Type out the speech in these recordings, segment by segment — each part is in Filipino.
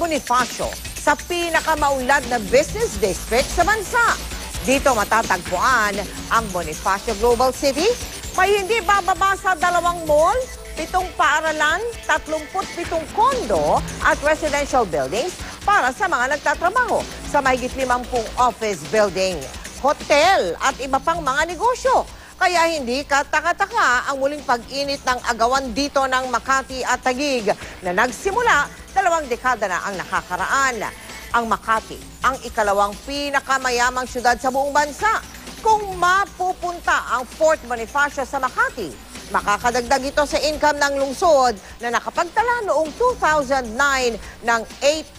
Bonifacio sa pinakamaunlad na business district sa bansa. Dito matatagpuan ang Bonifacio Global City. May hindi bababa sa 2 mall, 7 paaralan, 37 kondo at residential buildings para sa mga nagtatrabaho sa mahigit 50 office building, hotel at iba pang mga negosyo. Kaya hindi kataka-taka ang muling pag-init ng agawan dito ng Makati at Taguig na nagsimula 2 dekada na ang nakakaraan. Ang Makati ang ikalawang pinakamayamang syudad sa buong bansa. Kung mapupunta ang Fort Bonifacio sa Makati, makakadagdag ito sa income ng lungsod na nakapagtala noong 2009 ng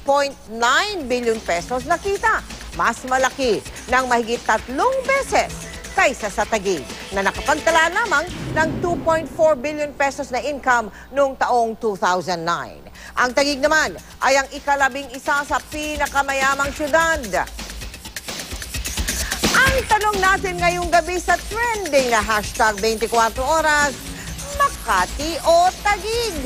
8.9 billion pesos na kita. Mas malaki ng mahigit 3 beses kaysa sa Taguig na nakapagtala lamang ng 2.4 billion pesos na income noong taong 2009. Ang Taguig naman ay ang ika-11 sa pinakamayamang syudad. Ang tanong natin ngayong gabi sa trending na hashtag 24 oras, Makati o Taguig?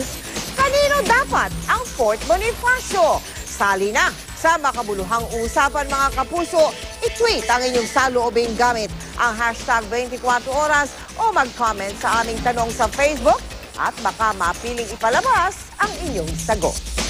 Kanino dapat ang Fort Bonifacio? Sali na sa makabuluhang usapan mga kapuso. I-tweet ang inyong saloobin gamit ang hashtag 24 oras o mag-comment sa aming tanong sa Facebook at baka mapiling ipalabas ang inyong sagot.